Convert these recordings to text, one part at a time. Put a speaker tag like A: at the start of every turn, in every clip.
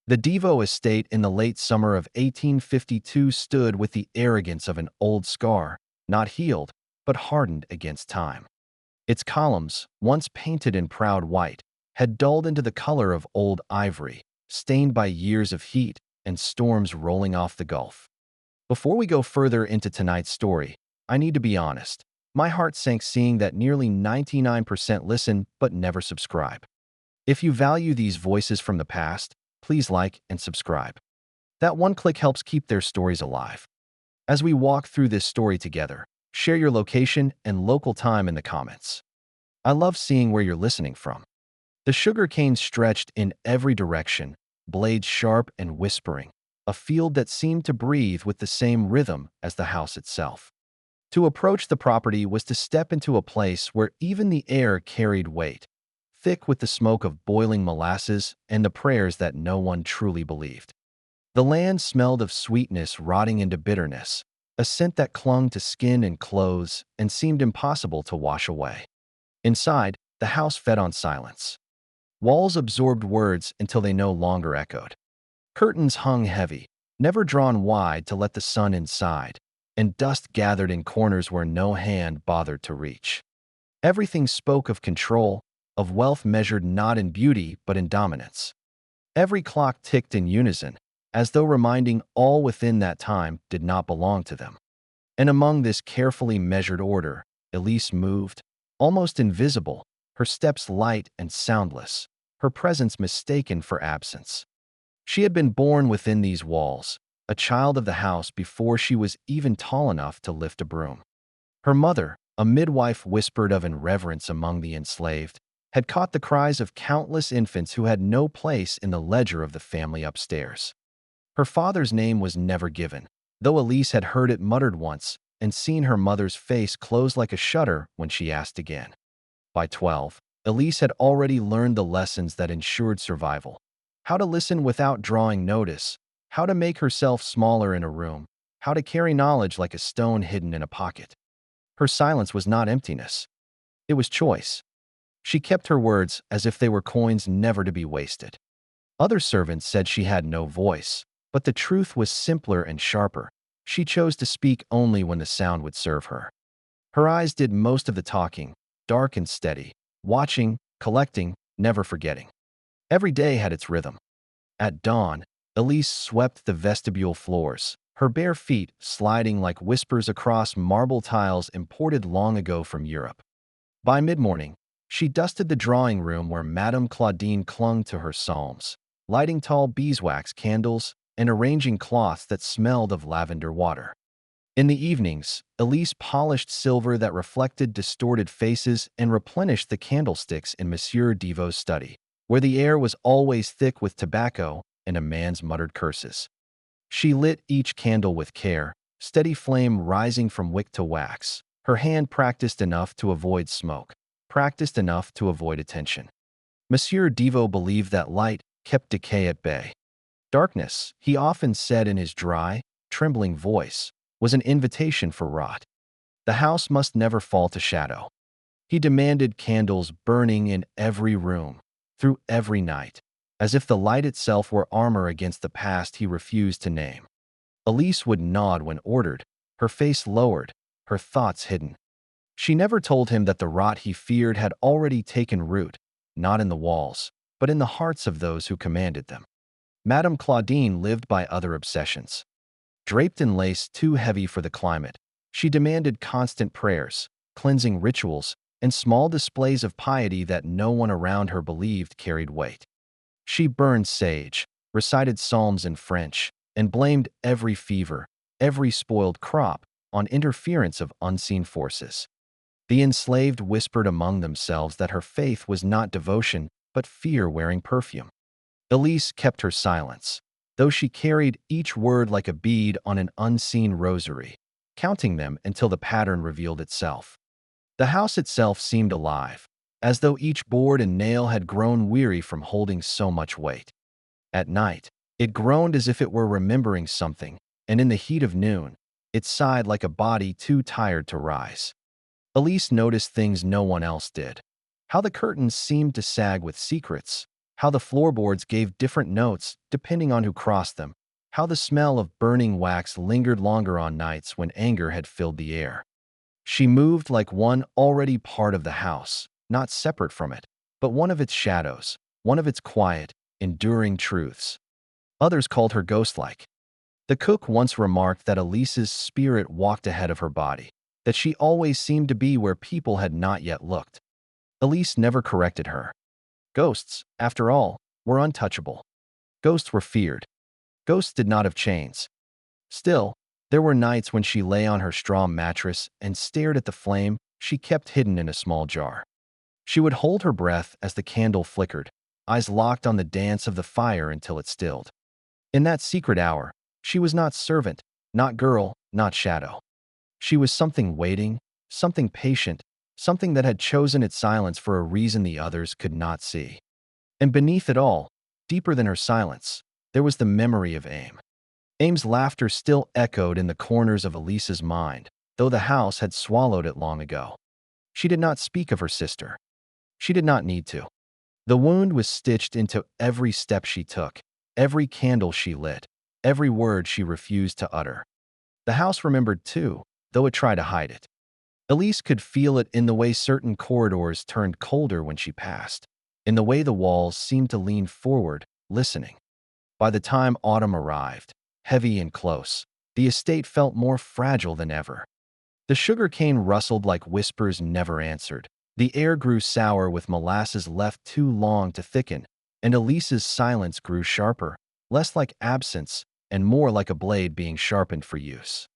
A: The Devo estate in the late summer of 1852 stood with the arrogance of an old scar, not healed, but hardened against time. Its columns, once painted in proud white, had dulled into the color of old ivory, stained by years of heat and storms rolling off the Gulf. Before we go further into tonight's story, I need to be honest. My heart sank seeing that nearly 99% listen but never subscribe. If you value these voices from the past, please like and subscribe. That one click helps keep their stories alive. As we walk through this story together, share your location and local time in the comments. I love seeing where you're listening from. The sugar cane stretched in every direction, blades sharp and whispering, a field that seemed to breathe with the same rhythm as the house itself. To approach the property was to step into a place where even the air carried weight, thick with the smoke of boiling molasses and the prayers that no one truly believed. The land smelled of sweetness rotting into bitterness, a scent that clung to skin and clothes and seemed impossible to wash away. Inside, the house fed on silence. Walls absorbed words until they no longer echoed. Curtains hung heavy, never drawn wide to let the sun inside, and dust gathered in corners where no hand bothered to reach. Everything spoke of control, of wealth measured not in beauty but in dominance. Every clock ticked in unison, as though reminding all within that time did not belong to them. And among this carefully measured order, Elise moved, almost invisible, her steps light and soundless, her presence mistaken for absence. She had been born within these walls, a child of the house before she was even tall enough to lift a broom. Her mother, a midwife whispered of in reverence among the enslaved, had caught the cries of countless infants who had no place in the ledger of the family upstairs. Her father's name was never given, though Elise had heard it muttered once and seen her mother's face close like a shutter when she asked again. By 12, Elise had already learned the lessons that ensured survival: how to listen without drawing notice, how to make herself smaller in a room, how to carry knowledge like a stone hidden in a pocket. Her silence was not emptiness. It was choice. She kept her words as if they were coins never to be wasted. Other servants said she had no voice, but the truth was simpler and sharper. She chose to speak only when the sound would serve her. Her eyes did most of the talking, dark and steady, watching, collecting, never forgetting. Every day had its rhythm. At dawn, Elise swept the vestibule floors, her bare feet sliding like whispers across marble tiles imported long ago from Europe. By mid-morning, she dusted the drawing room where Madame Claudine clung to her psalms, lighting tall beeswax candles and arranging cloths that smelled of lavender water. In the evenings, Elise polished silver that reflected distorted faces and replenished the candlesticks in Monsieur Devo's study, where the air was always thick with tobacco and a man's muttered curses. She lit each candle with care, steady flame rising from wick to wax, her hand practiced enough to avoid smoke, practiced enough to avoid attention. Monsieur Devo believed that light kept decay at bay. Darkness, he often said in his dry, trembling voice, was an invitation for rot. The house must never fall to shadow. He demanded candles burning in every room, through every night, as if the light itself were armor against the past he refused to name. Elise would nod when ordered, her face lowered, her thoughts hidden. She never told him that the rot he feared had already taken root, not in the walls, but in the hearts of those who commanded them. Madame Claudine lived by other obsessions. Draped in lace too heavy for the climate, she demanded constant prayers, cleansing rituals, and small displays of piety that no one around her believed carried weight. She burned sage, recited psalms in French, and blamed every fever, every spoiled crop, on interference of unseen forces. The enslaved whispered among themselves that her faith was not devotion, but fear wearing perfume. Elise kept her silence, though she carried each word like a bead on an unseen rosary, counting them until the pattern revealed itself. The house itself seemed alive, as though each board and nail had grown weary from holding so much weight. At night, it groaned as if it were remembering something, and in the heat of noon, it sighed like a body too tired to rise. Elise noticed things no one else did: how the curtains seemed to sag with secrets, how the floorboards gave different notes depending on who crossed them, how the smell of burning wax lingered longer on nights when anger had filled the air. She moved like one already part of the house, not separate from it, but one of its shadows, one of its quiet, enduring truths. Others called her ghost-like. The cook once remarked that Elise's spirit walked ahead of her body, that she always seemed to be where people had not yet looked. Elise never corrected her. Ghosts, after all, were untouchable. Ghosts were feared. Ghosts did not have chains. Still, there were nights when she lay on her straw mattress and stared at the flame she kept hidden in a small jar. She would hold her breath as the candle flickered, eyes locked on the dance of the fire until it stilled. In that secret hour, she was not servant, not girl, not shadow. She was something waiting, something patient, something that had chosen its silence for a reason the others could not see. And beneath it all, deeper than her silence, there was the memory of Aim. Aim's laughter still echoed in the corners of Elise's mind, though the house had swallowed it long ago. She did not speak of her sister. She did not need to. The wound was stitched into every step she took, every candle she lit, every word she refused to utter. The house remembered too, though it tried to hide it. Elise could feel it in the way certain corridors turned colder when she passed, in the way the walls seemed to lean forward, listening. By the time autumn arrived, heavy and close, the estate felt more fragile than ever. The sugar cane rustled like whispers never answered. The air grew sour with molasses left too long to thicken, and Elise's silence grew sharper, less like absence and more like a blade being sharpened for use.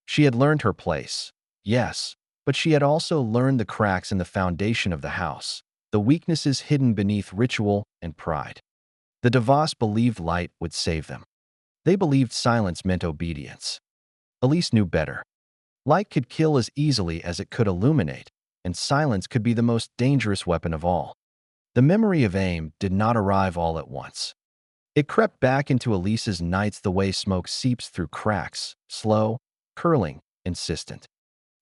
A: She had learned her place, yes, but she had also learned the cracks in the foundation of the house, the weaknesses hidden beneath ritual and pride. The DeVos believed light would save them. They believed silence meant obedience. Elise knew better. Light could kill as easily as it could illuminate, and silence could be the most dangerous weapon of all. The memory of Aim did not arrive all at once. It crept back into Elise's nights the way smoke seeps through cracks, slow, curling, insistent.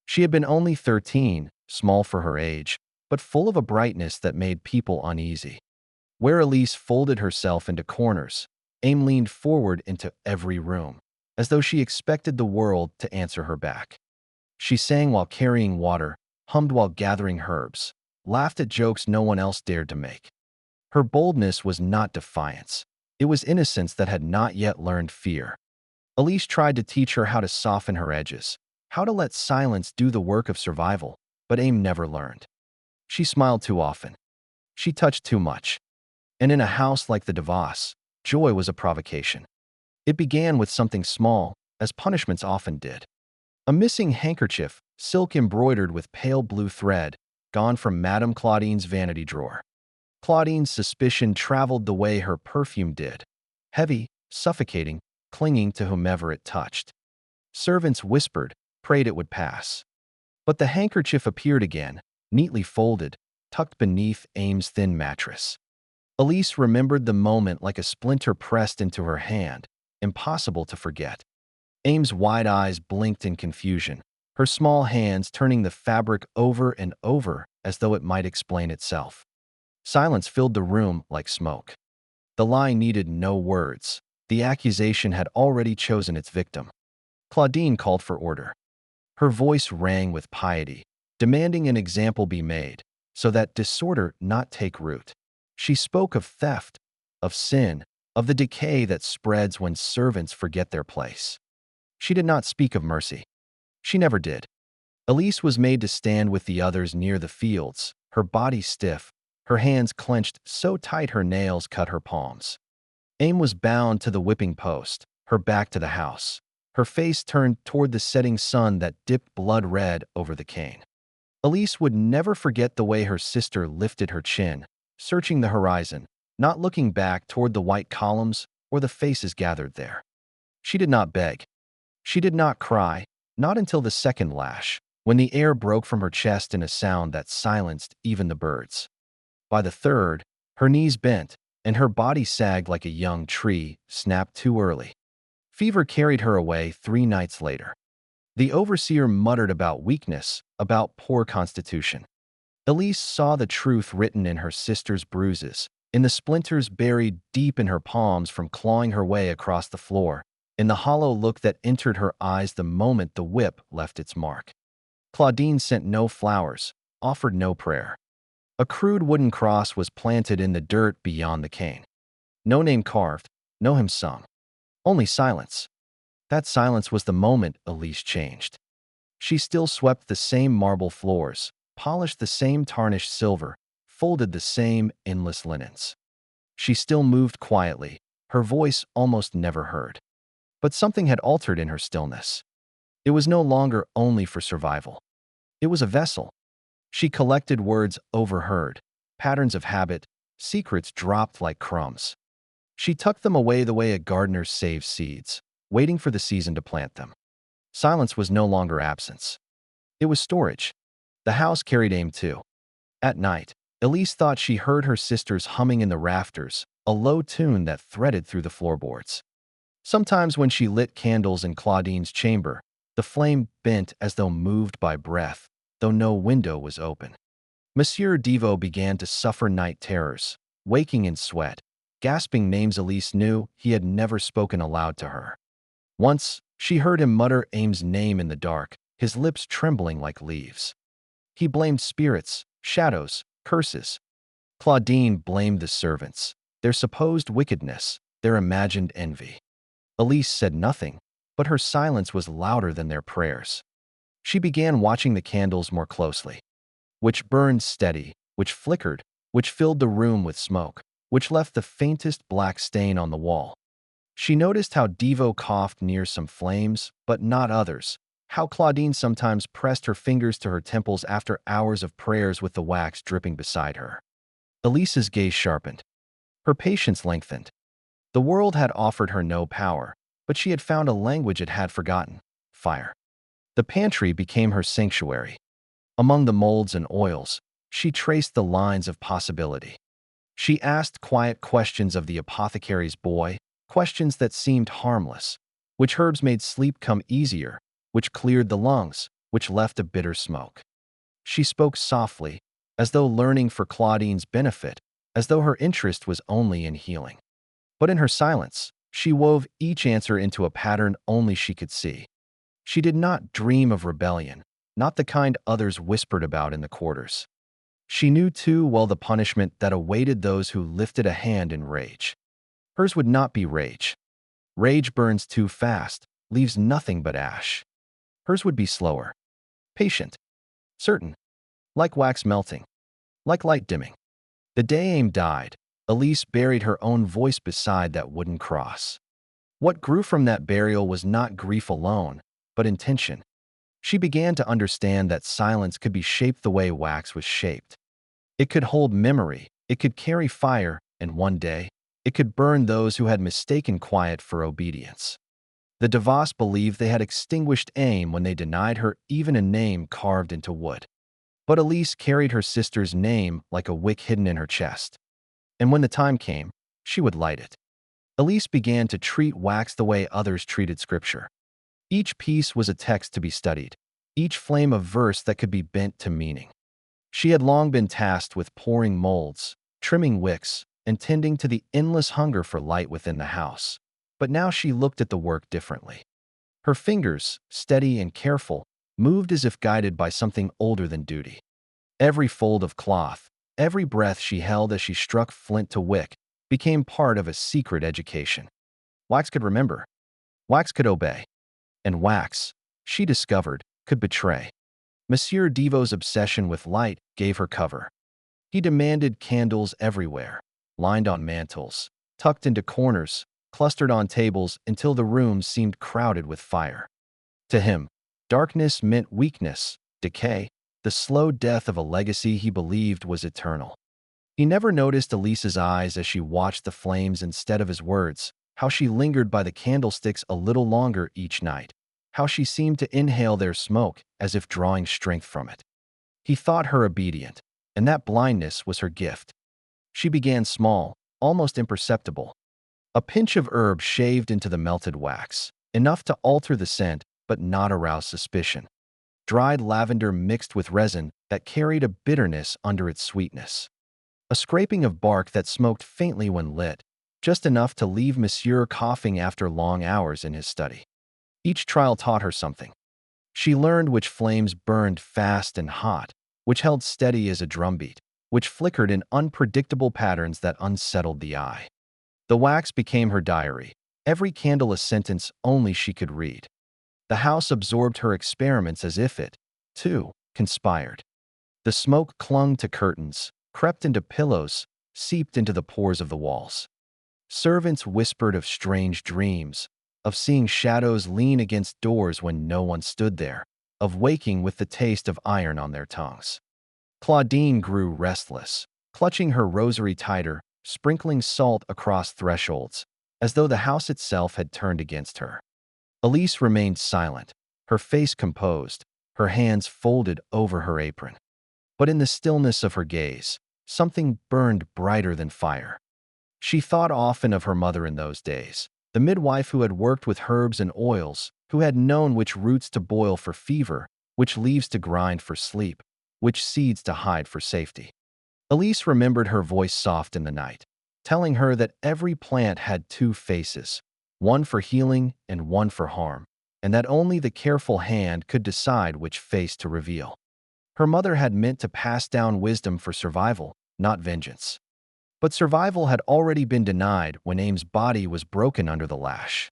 A: She had been only 13, small for her age, but full of a brightness that made people uneasy. Where Elise folded herself into corners, Aim leaned forward into every room, as though she expected the world to answer her back. She sang while carrying water, hummed while gathering herbs, laughed at jokes no one else dared to make. Her boldness was not defiance. It was innocence that had not yet learned fear. Elise tried to teach her how to soften her edges, how to let silence do the work of survival, but Aim never learned. She smiled too often. She touched too much. And in a house like the DeVos, joy was a provocation. It began with something small, as punishments often did. A missing handkerchief, silk embroidered with pale blue thread, gone from Madame Claudine's vanity drawer. Claudine's suspicion traveled the way her perfume did, heavy, suffocating, clinging to whomever it touched. Servants whispered, prayed it would pass. But the handkerchief appeared again, neatly folded, tucked beneath Aim's thin mattress. Elise remembered the moment like a splinter pressed into her hand, impossible to forget. Aim's wide eyes blinked in confusion, her small hands turning the fabric over and over as though it might explain itself. Silence filled the room like smoke. The lie needed no words. The accusation had already chosen its victim. Claudine called for order. Her voice rang with piety, demanding an example be made, so that disorder not take root. She spoke of theft, of sin, of the decay that spreads when servants forget their place. She did not speak of mercy. She never did. Elise was made to stand with the others near the fields, her body stiff, her hands clenched so tight her nails cut her palms. Aim was bound to the whipping post, her back to the house, her face turned toward the setting sun that dipped blood red over the cane. Elise would never forget the way her sister lifted her chin, searching the horizon, not looking back toward the white columns or the faces gathered there. She did not beg. She did not cry, not until the second lash, when the air broke from her chest in a sound that silenced even the birds. By the third, her knees bent, and her body sagged like a young tree snapped too early. Fever carried her away 3 nights later. The overseer muttered about weakness, about poor constitution. Elise saw the truth written in her sister's bruises, in the splinters buried deep in her palms from clawing her way across the floor, in the hollow look that entered her eyes the moment the whip left its mark. Claudine sent no flowers, offered no prayer. A crude wooden cross was planted in the dirt beyond the cane. No name carved, no hymn sung. Only silence. That silence was the moment Elise changed. She still swept the same marble floors, polished the same tarnished silver, folded the same endless linens. She still moved quietly, her voice almost never heard. But something had altered in her stillness. It was no longer only for survival. It was a vessel. She collected words overheard, patterns of habit, secrets dropped like crumbs. She tucked them away the way a gardener saves seeds, waiting for the season to plant them. Silence was no longer absence. It was storage. The house carried aim too. At night, Elise thought she heard her sisters humming in the rafters, a low tune that threaded through the floorboards. Sometimes when she lit candles in Claudine's chamber, the flame bent as though moved by breath, though no window was open. Monsieur Devo began to suffer night terrors, waking in sweat, gasping names Elise knew he had never spoken aloud to her. Once, she heard him mutter Aim's name in the dark, his lips trembling like leaves. He blamed spirits, shadows, curses. Claudine blamed the servants, their supposed wickedness, their imagined envy. Elise said nothing, but her silence was louder than their prayers. She began watching the candles more closely. Which burned steady, which flickered, which filled the room with smoke, which left the faintest black stain on the wall. She noticed how Devo coughed near some flames, but not others, how Claudine sometimes pressed her fingers to her temples after hours of prayers with the wax dripping beside her. Elise's gaze sharpened. Her patience lengthened. The world had offered her no power, but she had found a language it had forgotten: fire. The pantry became her sanctuary. Among the molds and oils, she traced the lines of possibility. She asked quiet questions of the apothecary's boy, questions that seemed harmless. Which herbs made sleep come easier? Which cleared the lungs? Which left a bitter smoke? She spoke softly, as though learning for Claudine's benefit, as though her interest was only in healing. But in her silence, she wove each answer into a pattern only she could see. She did not dream of rebellion, not the kind others whispered about in the quarters. She knew too well the punishment that awaited those who lifted a hand in rage. Hers would not be rage. Rage burns too fast, leaves nothing but ash. Hers would be slower, patient, certain, like wax melting, like light dimming. The day Aim died, Elise buried her own voice beside that wooden cross. What grew from that burial was not grief alone, but intention. She began to understand that silence could be shaped the way wax was shaped. It could hold memory, it could carry fire, and one day, it could burn those who had mistaken quiet for obedience. The Devos believed they had extinguished Aim when they denied her even a name carved into wood. But Elise carried her sister's name like a wick hidden in her chest. And when the time came, she would light it. Elise began to treat wax the way others treated scripture. Each piece was a text to be studied, each flame a verse that could be bent to meaning. She had long been tasked with pouring molds, trimming wicks, and tending to the endless hunger for light within the house. But now she looked at the work differently. Her fingers, steady and careful, moved as if guided by something older than duty. Every fold of cloth, every breath she held as she struck flint to wick, became part of a secret education. Wax could remember. Wax could obey. And wax, she discovered, could betray. Monsieur Devo's obsession with light gave her cover. He demanded candles everywhere, lined on mantels, tucked into corners, clustered on tables until the room seemed crowded with fire. To him, darkness meant weakness, decay, the slow death of a legacy he believed was eternal. He never noticed Elise's eyes as she watched the flames instead of his words, how she lingered by the candlesticks a little longer each night, how she seemed to inhale their smoke as if drawing strength from it. He thought her obedient, and that blindness was her gift. She began small, almost imperceptible. A pinch of herb shaved into the melted wax, enough to alter the scent but not arouse suspicion. Dried lavender mixed with resin that carried a bitterness under its sweetness. a scraping of bark that smoked faintly when lit, just enough to leave Monsieur coughing after long hours in his study. Each trial taught her something. She learned which flames burned fast and hot, which held steady as a drumbeat, which flickered in unpredictable patterns that unsettled the eye. The wax became her diary, every candle a sentence only she could read. The house absorbed her experiments as if it, too, conspired. The smoke clung to curtains, crept into pillows, seeped into the pores of the walls. Servants whispered of strange dreams, of seeing shadows lean against doors when no one stood there, of waking with the taste of iron on their tongues. Claudine grew restless, clutching her rosary tighter, sprinkling salt across thresholds, as though the house itself had turned against her. Elise remained silent, her face composed, her hands folded over her apron. But in the stillness of her gaze, something burned brighter than fire. She thought often of her mother in those days, the midwife who had worked with herbs and oils, who had known which roots to boil for fever, which leaves to grind for sleep, which seeds to hide for safety. Elise remembered her voice soft in the night, telling her that every plant had two faces, one for healing and one for harm, and that only the careful hand could decide which face to reveal. Her mother had meant to pass down wisdom for survival, not vengeance. But survival had already been denied when Aim's body was broken under the lash.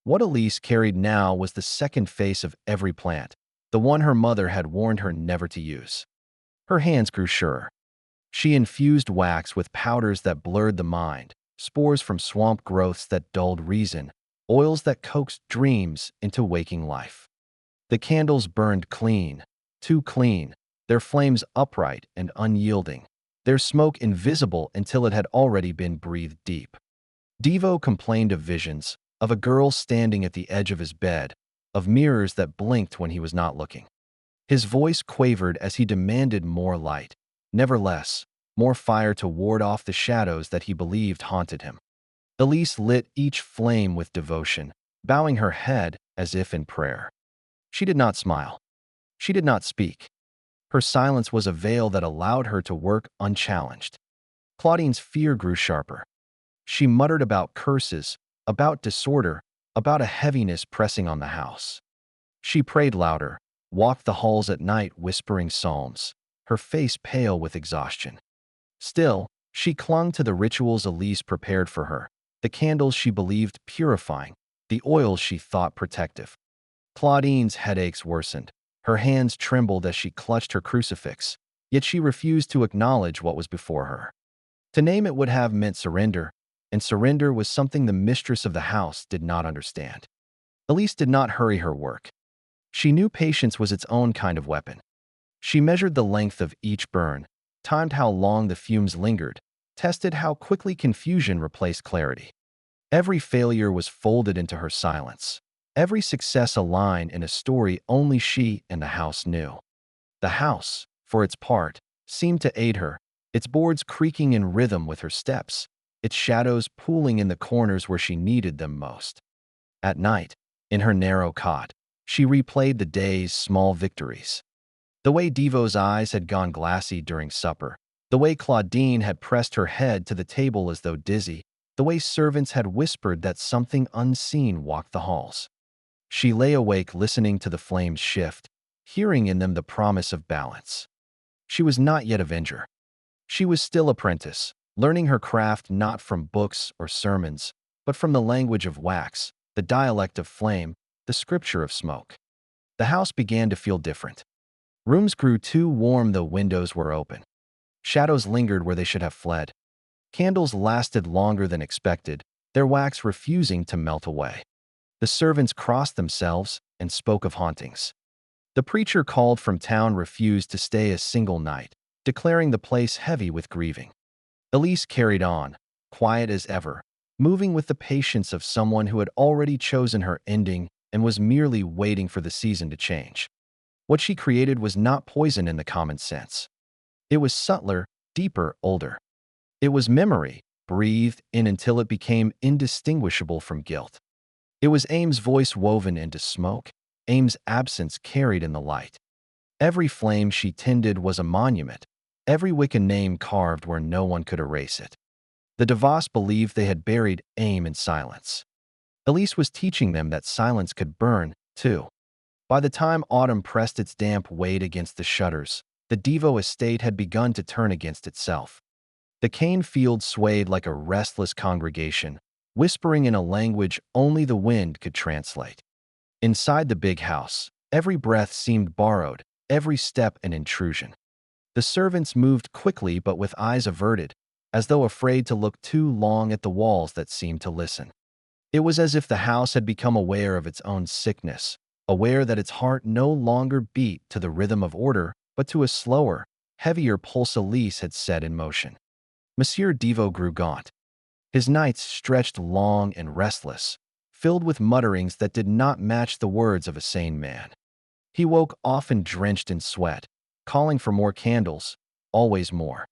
A: What Elise carried now was the second face of every plant, the one her mother had warned her never to use. Her hands grew surer. She infused wax with powders that blurred the mind, spores from swamp growths that dulled reason, oils that coaxed dreams into waking life. The candles burned clean, too clean, their flames upright and unyielding, their smoke invisible until it had already been breathed deep. Devo complained of visions, of a girl standing at the edge of his bed, of mirrors that blinked when he was not looking. His voice quavered as he demanded more light, never less, more fire to ward off the shadows that he believed haunted him. Elise lit each flame with devotion, bowing her head as if in prayer. She did not smile. She did not speak. Her silence was a veil that allowed her to work unchallenged. Claudine's fear grew sharper. She muttered about curses, about disorder, about a heaviness pressing on the house. She prayed louder, walked the halls at night whispering psalms, her face pale with exhaustion. Still, she clung to the rituals Elise prepared for her, the candles she believed purifying, the oils she thought protective. Claudine's headaches worsened. Her hands trembled as she clutched her crucifix, yet she refused to acknowledge what was before her. To name it would have meant surrender, and surrender was something the mistress of the house did not understand. Elise did not hurry her work. She knew patience was its own kind of weapon. She measured the length of each burn, timed how long the fumes lingered, tested how quickly confusion replaced clarity. Every failure was folded into her silence. Every success a line in a story only she and the house knew. The house, for its part, seemed to aid her, its boards creaking in rhythm with her steps, its shadows pooling in the corners where she needed them most. At night, in her narrow cot, she replayed the day's small victories. The way Devo's eyes had gone glassy during supper, the way Claudine had pressed her head to the table as though dizzy, the way servants had whispered that something unseen walked the halls. She lay awake listening to the flames shift, hearing in them the promise of balance. She was not yet avenger. She was still apprentice, learning her craft not from books or sermons, but from the language of wax, the dialect of flame, the scripture of smoke. The house began to feel different. Rooms grew too warm though windows were open. Shadows lingered where they should have fled. Candles lasted longer than expected, their wax refusing to melt away. The servants crossed themselves and spoke of hauntings. The preacher called from town refused to stay a single night, declaring the place heavy with grieving. Elise carried on, quiet as ever, moving with the patience of someone who had already chosen her ending and was merely waiting for the season to change. What she created was not poison in the common sense. It was subtler, deeper, older. It was memory, breathed in until it became indistinguishable from guilt. It was Aim's voice woven into smoke, Aim's absence carried in the light. Every flame she tended was a monument, every Wiccan name carved where no one could erase it. The DeVos believed they had buried aim in silence. Elise was teaching them that silence could burn, too. By the time autumn pressed its damp weight against the shutters, the Devo estate had begun to turn against itself. The cane field swayed like a restless congregation, whispering in a language only the wind could translate. Inside the big house, every breath seemed borrowed, every step an intrusion. The servants moved quickly but with eyes averted, as though afraid to look too long at the walls that seemed to listen. It was as if the house had become aware of its own sickness, aware that its heart no longer beat to the rhythm of order, but to a slower, heavier pulse Elise had set in motion. Monsieur Devo grew gaunt. His nights stretched long and restless, filled with mutterings that did not match the words of a sane man. He woke often drenched in sweat, calling for more candles, always more.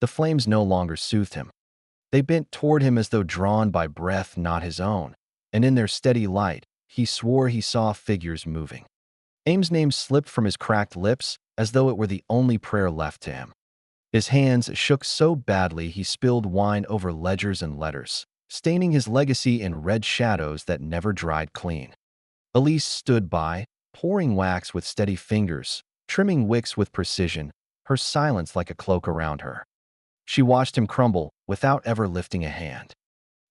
A: The flames no longer soothed him. They bent toward him as though drawn by breath not his own, and in their steady light, he swore he saw figures moving. Aim's name slipped from his cracked lips as though it were the only prayer left to him. His hands shook so badly he spilled wine over ledgers and letters, staining his legacy in red shadows that never dried clean. Elise stood by, pouring wax with steady fingers, trimming wicks with precision, her silence like a cloak around her. She watched him crumble without ever lifting a hand.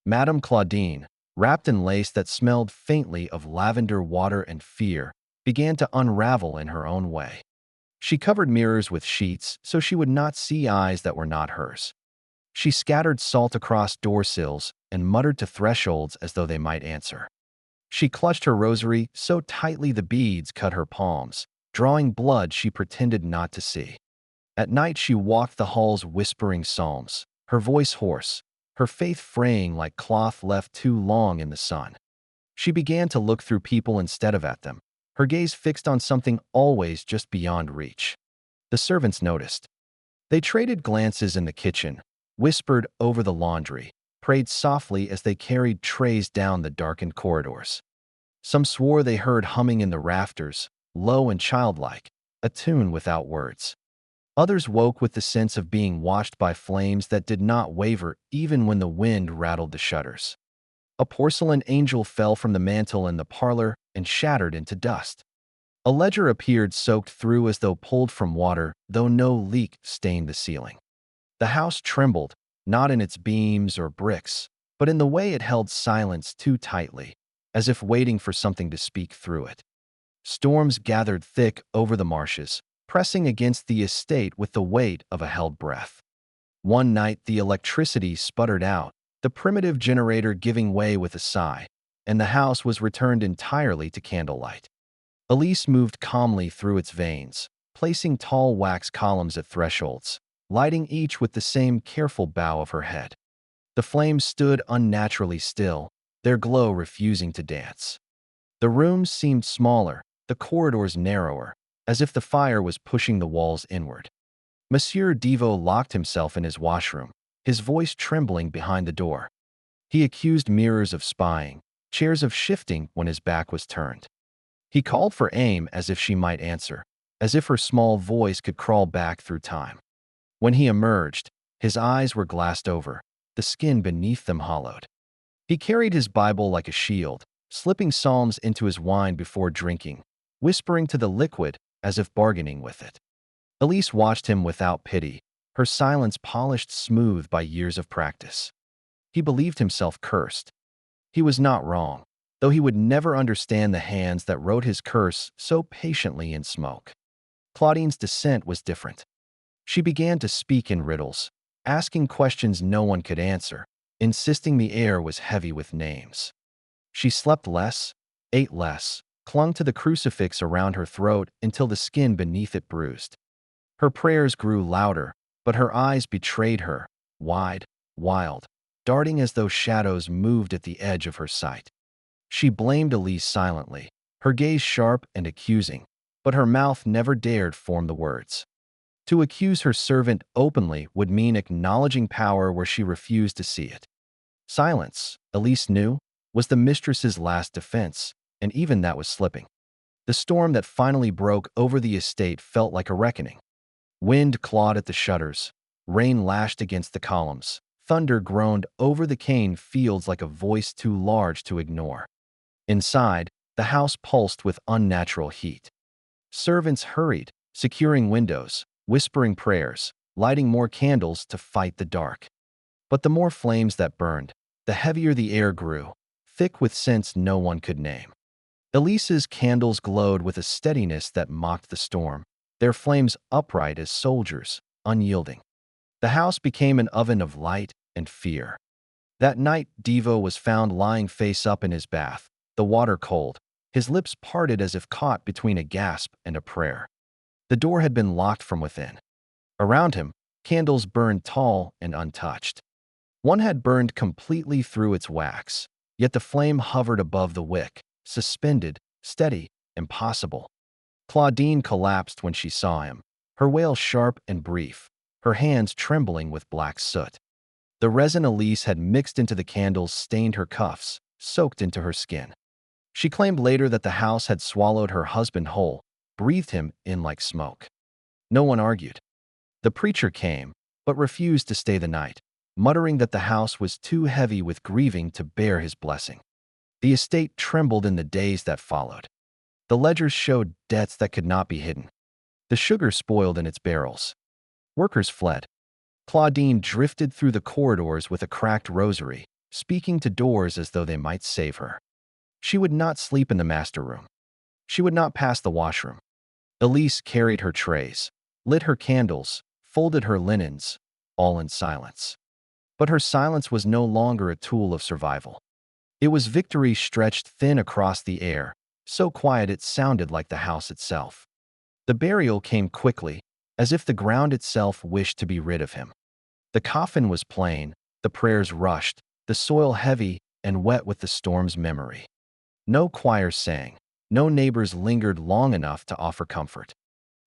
A: Madame Claudine, wrapped in lace that smelled faintly of lavender water and fear, began to unravel in her own way. She covered mirrors with sheets so she would not see eyes that were not hers. She scattered salt across door sills and muttered to thresholds as though they might answer. She clutched her rosary so tightly the beads cut her palms, drawing blood she pretended not to see. At night she walked the halls whispering psalms, her voice hoarse, her faith fraying like cloth left too long in the sun. She began to look through people instead of at them, her gaze fixed on something always just beyond reach. The servants noticed. They traded glances in the kitchen, whispered over the laundry, prayed softly as they carried trays down the darkened corridors. Some swore they heard humming in the rafters, low and childlike, a tune without words. Others woke with the sense of being watched by flames that did not waver even when the wind rattled the shutters. A porcelain angel fell from the mantel in the parlor and shattered into dust. A ledger appeared soaked through as though pulled from water, though no leak stained the ceiling. The house trembled, not in its beams or bricks, but in the way it held silence too tightly, as if waiting for something to speak through it. Storms gathered thick over the marshes, pressing against the estate with the weight of a held breath. One night the electricity sputtered out, the primitive generator giving way with a sigh, and the house was returned entirely to candlelight. Elise moved calmly through its veins, placing tall wax columns at thresholds, lighting each with the same careful bow of her head. The flames stood unnaturally still, their glow refusing to dance. The rooms seemed smaller, the corridors narrower, as if the fire was pushing the walls inward. Monsieur Devo locked himself in his washroom, his voice trembling behind the door. He accused mirrors of spying, chairs of shifting when his back was turned. He called for Aim as if she might answer, as if her small voice could crawl back through time. When he emerged, his eyes were glassed over, the skin beneath them hollowed. He carried his Bible like a shield, slipping psalms into his wine before drinking, whispering to the liquid as if bargaining with it. Elise watched him without pity, her silence polished smooth by years of practice. He believed himself cursed. He was not wrong, though he would never understand the hands that wrote his curse so patiently in smoke. Claudine's descent was different. She began to speak in riddles, asking questions no one could answer, insisting the air was heavy with names. She slept less, ate less, clung to the crucifix around her throat until the skin beneath it bruised. Her prayers grew louder, but her eyes betrayed her, wide, wild, darting as though shadows moved at the edge of her sight. She blamed Elise silently, her gaze sharp and accusing, but her mouth never dared form the words. To accuse her servant openly would mean acknowledging power where she refused to see it. Silence, Elise knew, was the mistress's last defense, and even that was slipping. The storm that finally broke over the estate felt like a reckoning. Wind clawed at the shutters. Rain lashed against the columns. Thunder groaned over the cane fields like a voice too large to ignore. Inside, the house pulsed with unnatural heat. Servants hurried, securing windows, whispering prayers, lighting more candles to fight the dark. But the more flames that burned, the heavier the air grew, thick with scents no one could name. Elise's candles glowed with a steadiness that mocked the storm, their flames upright as soldiers, unyielding. The house became an oven of light and fear. That night, Devo was found lying face up in his bath, the water cold, his lips parted as if caught between a gasp and a prayer. The door had been locked from within. Around him, candles burned tall and untouched. One had burned completely through its wax, yet the flame hovered above the wick, suspended, steady, impossible. Claudine collapsed when she saw him, her wail sharp and brief, her hands trembling with black soot. The resin Elise had mixed into the candles stained her cuffs, soaked into her skin. She claimed later that the house had swallowed her husband whole, breathed him in like smoke. No one argued. The preacher came, but refused to stay the night, muttering that the house was too heavy with grieving to bear his blessing. The estate trembled in the days that followed. The ledgers showed debts that could not be hidden. The sugar spoiled in its barrels. Workers fled. Claudine drifted through the corridors with a cracked rosary, speaking to doors as though they might save her. She would not sleep in the master room. She would not pass the washroom. Elise carried her trays, lit her candles, folded her linens, all in silence. But her silence was no longer a tool of survival. It was victory stretched thin across the air, so quiet it sounded like the house itself. The burial came quickly, as if the ground itself wished to be rid of him. The coffin was plain, the prayers rushed, the soil heavy and wet with the storm's memory. No choir sang, no neighbors lingered long enough to offer comfort.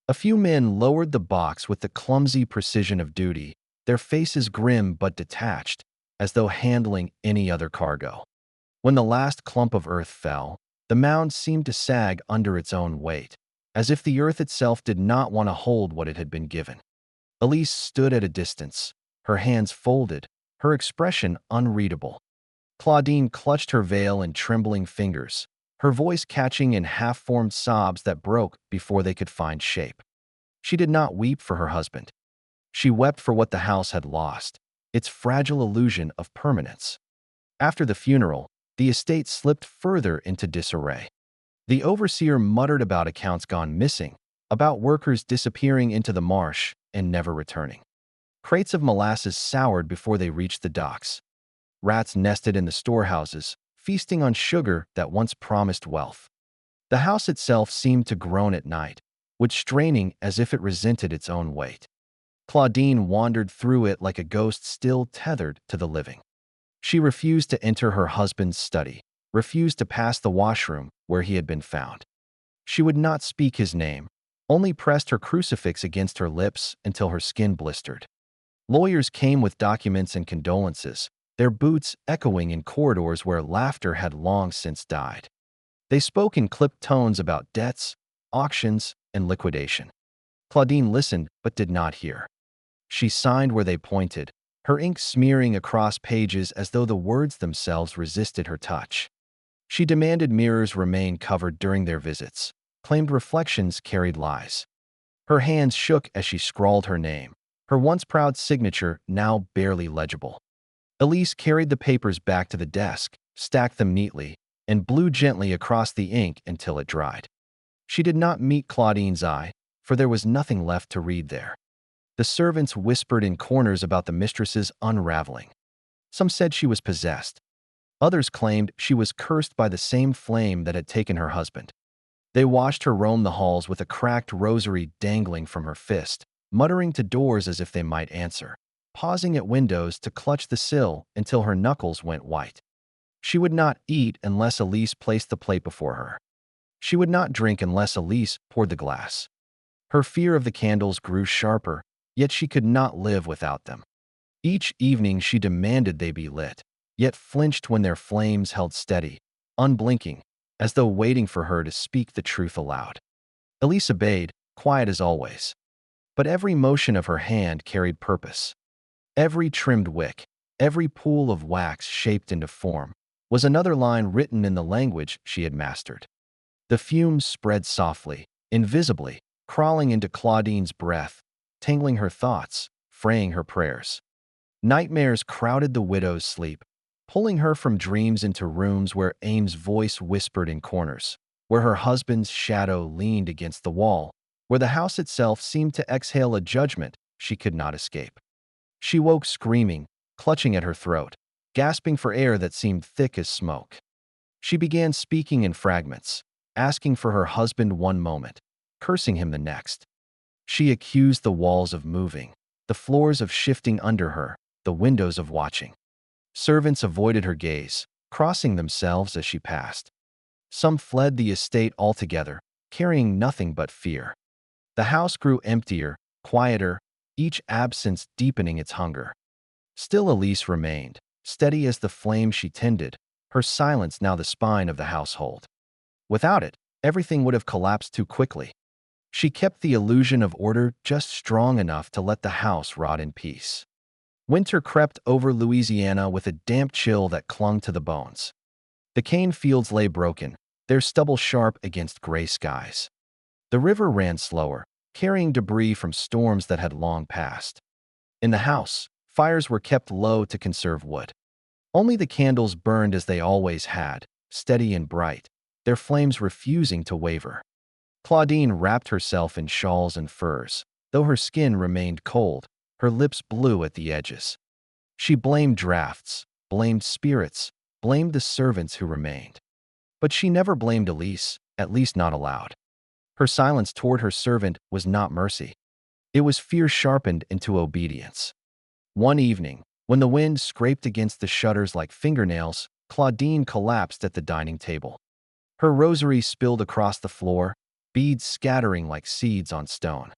A: A few men lowered the box with the clumsy precision of duty, their faces grim but detached, as though handling any other cargo. When the last clump of earth fell, the mound seemed to sag under its own weight, as if the earth itself did not want to hold what it had been given. Elise stood at a distance, her hands folded, her expression unreadable. Claudine clutched her veil in trembling fingers, her voice catching in half-formed sobs that broke before they could find shape. She did not weep for her husband. She wept for what the house had lost, its fragile illusion of permanence. After the funeral, the estate slipped further into disarray. The overseer muttered about accounts gone missing, about workers disappearing into the marsh and never returning. Crates of molasses soured before they reached the docks. Rats nested in the storehouses, feasting on sugar that once promised wealth. The house itself seemed to groan at night, would straining as if it resented its own weight. Claudine wandered through it like a ghost still tethered to the living. She refused to enter her husband's study, refused to pass the washroom where he had been found. She would not speak his name, only pressed her crucifix against her lips until her skin blistered. Lawyers came with documents and condolences, their boots echoing in corridors where laughter had long since died. They spoke in clipped tones about debts, auctions, and liquidation. Claudine listened but did not hear. She signed where they pointed, her ink smearing across pages as though the words themselves resisted her touch. She demanded mirrors remain covered during their visits, claimed reflections carried lies. Her hands shook as she scrawled her name, her once proud signature now barely legible. Elise carried the papers back to the desk, stacked them neatly, and blew gently across the ink until it dried. She did not meet Claudine's eye, for there was nothing left to read there. The servants whispered in corners about the mistress's unraveling. Some said she was possessed. Others claimed she was cursed by the same flame that had taken her husband. They watched her roam the halls with a cracked rosary dangling from her fist, muttering to doors as if they might answer, pausing at windows to clutch the sill until her knuckles went white. She would not eat unless Elise placed the plate before her. She would not drink unless Elise poured the glass. Her fear of the candles grew sharper, yet she could not live without them. Each evening she demanded they be lit, yet flinched when their flames held steady, unblinking, as though waiting for her to speak the truth aloud. Elise obeyed, quiet as always. But every motion of her hand carried purpose. Every trimmed wick, every pool of wax shaped into form, was another line written in the language she had mastered. The fumes spread softly, invisibly, crawling into Claudine's breath, tangling her thoughts, fraying her prayers. Nightmares crowded the widow's sleep, pulling her from dreams into rooms where Aim's voice whispered in corners, where her husband's shadow leaned against the wall, where the house itself seemed to exhale a judgment she could not escape. She woke screaming, clutching at her throat, gasping for air that seemed thick as smoke. She began speaking in fragments, asking for her husband one moment, cursing him the next. She accused the walls of moving, the floors of shifting under her, the windows of watching. Servants avoided her gaze, crossing themselves as she passed. Some fled the estate altogether, carrying nothing but fear. The house grew emptier, quieter, each absence deepening its hunger. Still Elise remained, steady as the flame she tended, her silence now the spine of the household. Without it, everything would have collapsed too quickly. She kept the illusion of order just strong enough to let the house rot in peace. Winter crept over Louisiana with a damp chill that clung to the bones. The cane fields lay broken, their stubble sharp against gray skies. The river ran slower, carrying debris from storms that had long passed. In the house, fires were kept low to conserve wood. Only the candles burned as they always had, steady and bright, their flames refusing to waver. Claudine wrapped herself in shawls and furs, though her skin remained cold, her lips blue at the edges. She blamed drafts, blamed spirits, blamed the servants who remained. But she never blamed Elise, at least not aloud. Her silence toward her servant was not mercy. It was fear sharpened into obedience. One evening, when the wind scraped against the shutters like fingernails, Claudine collapsed at the dining table. Her rosary spilled across the floor, beads scattering like seeds on stone.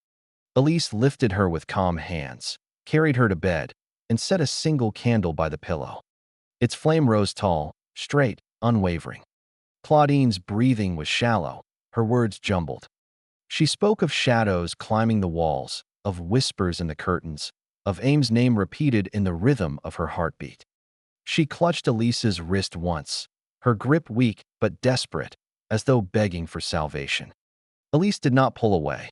A: Elise lifted her with calm hands, carried her to bed, and set a single candle by the pillow. Its flame rose tall, straight, unwavering. Claudine's breathing was shallow, her words jumbled. She spoke of shadows climbing the walls, of whispers in the curtains, of Aim's name repeated in the rhythm of her heartbeat. She clutched Elise's wrist once, her grip weak but desperate, as though begging for salvation. Elise did not pull away.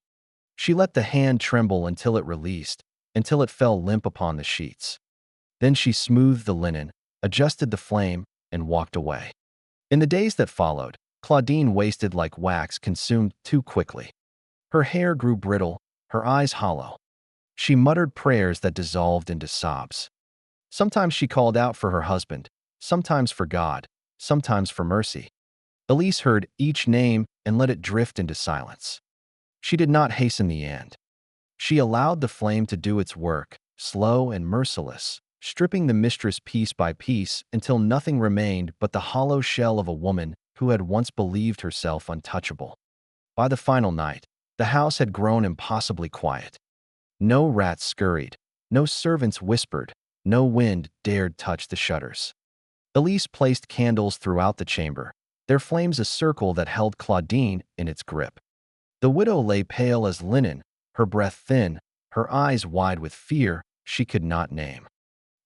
A: She let the hand tremble until it released, until it fell limp upon the sheets. Then she smoothed the linen, adjusted the flame, and walked away. In the days that followed, Claudine wasted like wax consumed too quickly. Her hair grew brittle, her eyes hollow. She muttered prayers that dissolved into sobs. Sometimes she called out for her husband, sometimes for God, sometimes for mercy. Elise heard each name and let it drift into silence. She did not hasten the end. She allowed the flame to do its work, slow and merciless, stripping the mistress piece by piece until nothing remained but the hollow shell of a woman who had once believed herself untouchable. By the final night, the house had grown impossibly quiet. No rats scurried, no servants whispered, no wind dared touch the shutters. Elise placed candles throughout the chamber, their flames a circle that held Claudine in its grip. The widow lay pale as linen, her breath thin, her eyes wide with fear she could not name.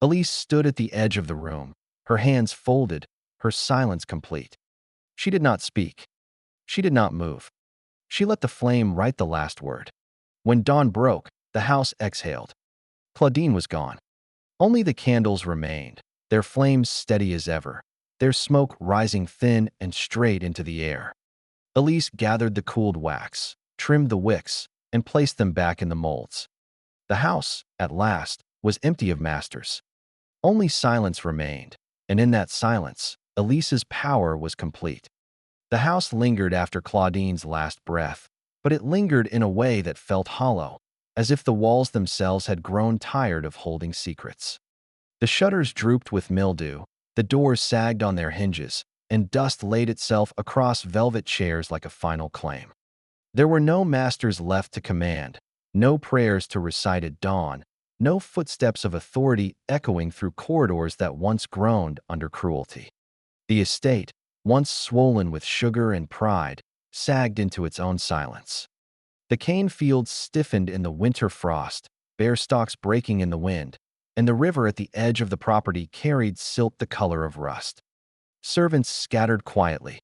A: Elise stood at the edge of the room, her hands folded, her silence complete. She did not speak. She did not move. She let the flame write the last word. When dawn broke, the house exhaled. Claudine was gone. Only the candles remained, their flames steady as ever, their smoke rising thin and straight into the air. Elise gathered the cooled wax, trimmed the wicks, and placed them back in the molds. The house, at last, was empty of masters. Only silence remained, and in that silence, Elise's power was complete. The house lingered after Claudine's last breath, but it lingered in a way that felt hollow, as if the walls themselves had grown tired of holding secrets. The shutters drooped with mildew, the doors sagged on their hinges, and dust laid itself across velvet chairs like a final claim. There were no masters left to command, no prayers to recite at dawn, no footsteps of authority echoing through corridors that once groaned under cruelty. The estate, once swollen with sugar and pride, sagged into its own silence. The cane fields stiffened in the winter frost, bare stalks breaking in the wind, and the river at the edge of the property carried silt the color of rust. Servants scattered quietly.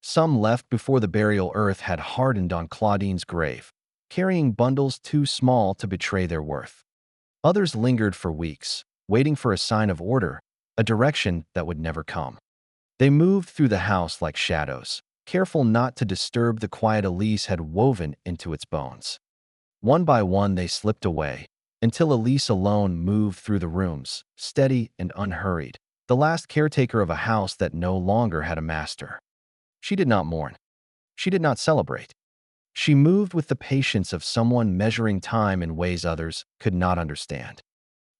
A: Some left before the burial earth had hardened on Claudine's grave, carrying bundles too small to betray their worth. Others lingered for weeks, waiting for a sign of order, a direction that would never come. They moved through the house like shadows, careful not to disturb the quiet Elise had woven into its bones. One by one they slipped away, until Elise alone moved through the rooms, steady and unhurried, the last caretaker of a house that no longer had a master. She did not mourn. She did not celebrate. She moved with the patience of someone measuring time in ways others could not understand.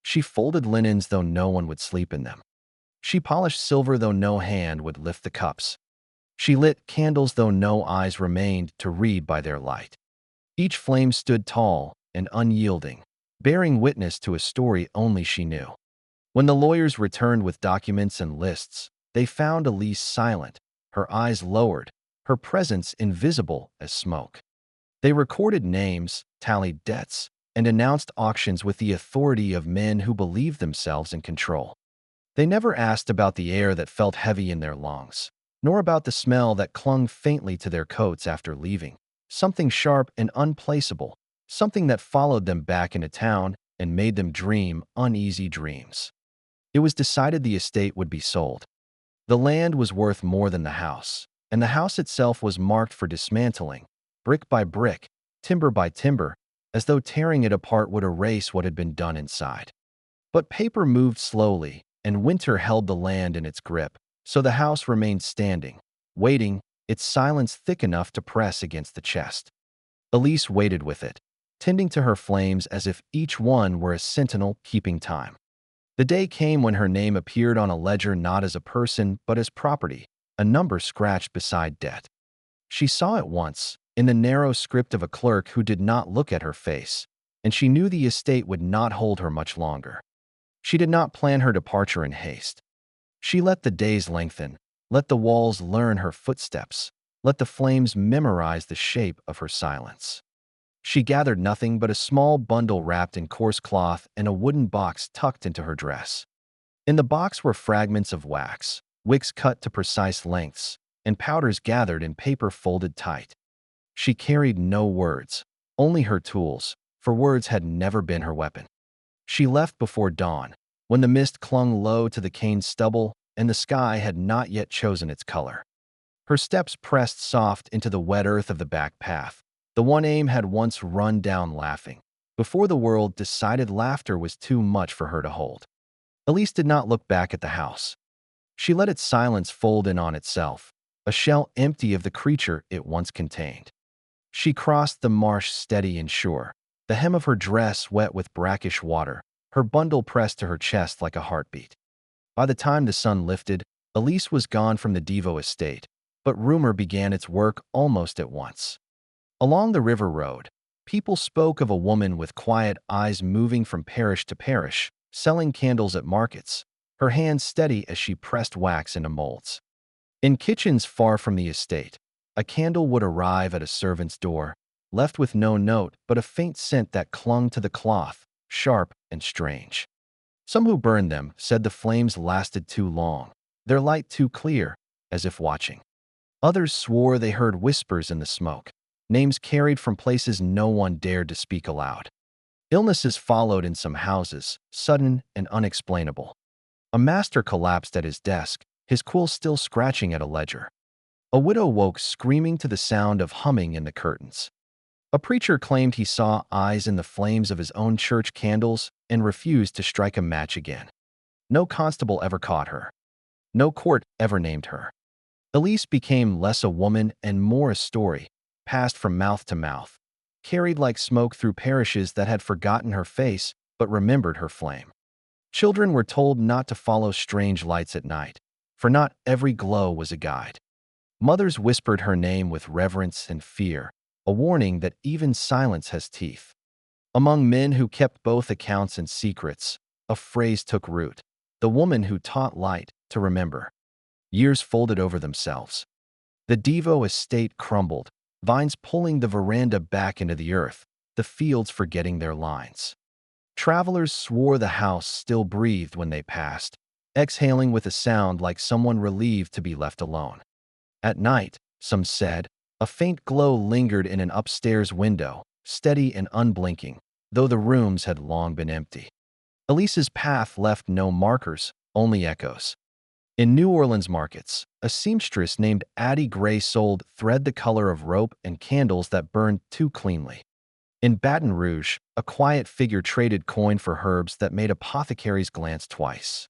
A: She folded linens though no one would sleep in them. She polished silver though no hand would lift the cups. She lit candles though no eyes remained to read by their light. Each flame stood tall and unyielding, bearing witness to a story only she knew. When the lawyers returned with documents and lists, they found Elise silent, her eyes lowered, her presence invisible as smoke. They recorded names, tallied debts, and announced auctions with the authority of men who believed themselves in control. They never asked about the air that felt heavy in their lungs, nor about the smell that clung faintly to their coats after leaving, something sharp and unplaceable, something that followed them back into town and made them dream uneasy dreams. It was decided the estate would be sold. The land was worth more than the house, and the house itself was marked for dismantling, brick by brick, timber by timber, as though tearing it apart would erase what had been done inside. But paper moved slowly, and winter held the land in its grip, so the house remained standing, waiting, its silence thick enough to press against the chest. Elise waited with it, tending to her flames as if each one were a sentinel keeping time. The day came when her name appeared on a ledger not as a person but as property, a number scratched beside debt. She saw it once, in the narrow script of a clerk who did not look at her face, and she knew the estate would not hold her much longer. She did not plan her departure in haste. She let the days lengthen, let the walls learn her footsteps, let the flames memorize the shape of her silence. She gathered nothing but a small bundle wrapped in coarse cloth and a wooden box tucked into her dress. In the box were fragments of wax, wicks cut to precise lengths, and powders gathered in paper folded tight. She carried no words, only her tools, for words had never been her weapon. She left before dawn, when the mist clung low to the cane stubble and the sky had not yet chosen its color. Her steps pressed soft into the wet earth of the back path. The one aim had once run down laughing, before the world decided laughter was too much for her to hold. Elise did not look back at the house. She let its silence fold in on itself, a shell empty of the creature it once contained. She crossed the marsh steady and sure, the hem of her dress wet with brackish water, her bundle pressed to her chest like a heartbeat. By the time the sun lifted, Elise was gone from the Devo estate, but rumor began its work almost at once. Along the river road, people spoke of a woman with quiet eyes moving from parish to parish, selling candles at markets, her hands steady as she pressed wax into molds. In kitchens far from the estate, a candle would arrive at a servant's door, left with no note but a faint scent that clung to the cloth, sharp and strange. Some who burned them said the flames lasted too long, their light too clear, as if watching. Others swore they heard whispers in the smoke, names carried from places no one dared to speak aloud. Illnesses followed in some houses, sudden and unexplainable. A master collapsed at his desk, his quill still scratching at a ledger. A widow woke screaming to the sound of humming in the curtains. A preacher claimed he saw eyes in the flames of his own church candles and refused to strike a match again. No constable ever caught her. No court ever named her. Elise became less a woman and more a story, passed from mouth to mouth, carried like smoke through parishes that had forgotten her face but remembered her flame. Children were told not to follow strange lights at night, for not every glow was a guide. Mothers whispered her name with reverence and fear, a warning that even silence has teeth. Among men who kept both accounts and secrets, a phrase took root: the woman who taught light to remember. Years folded over themselves. The Devo estate crumbled, vines pulling the veranda back into the earth, the fields forgetting their lines. Travelers swore the house still breathed when they passed, exhaling with a sound like someone relieved to be left alone. At night, some said, a faint glow lingered in an upstairs window, steady and unblinking, though the rooms had long been empty. Elise's path left no markers, only echoes. In New Orleans markets, a seamstress named Addie Gray sold thread the color of rope and candles that burned too cleanly. In Baton Rouge, a quiet figure traded coin for herbs that made apothecaries glance twice.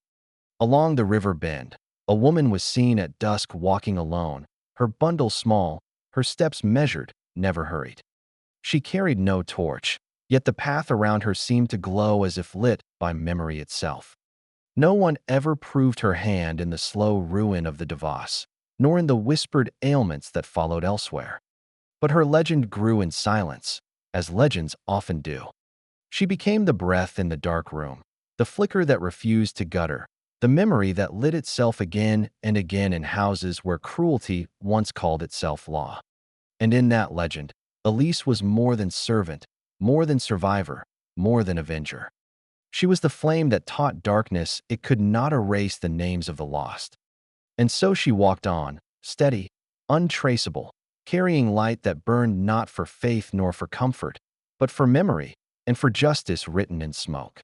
A: Along the river bend, a woman was seen at dusk walking alone, her bundle small, her steps measured, never hurried. She carried no torch, yet the path around her seemed to glow as if lit by memory itself. No one ever proved her hand in the slow ruin of the Devos, nor in the whispered ailments that followed elsewhere. But her legend grew in silence, as legends often do. She became the breath in the dark room, the flicker that refused to gutter, the memory that lit itself again and again in houses where cruelty once called itself law. And in that legend, Elise was more than servant, more than survivor, more than avenger. She was the flame that taught darkness it could not erase the names of the lost. And so she walked on, steady, untraceable, carrying light that burned not for faith nor for comfort, but for memory and for justice written in smoke.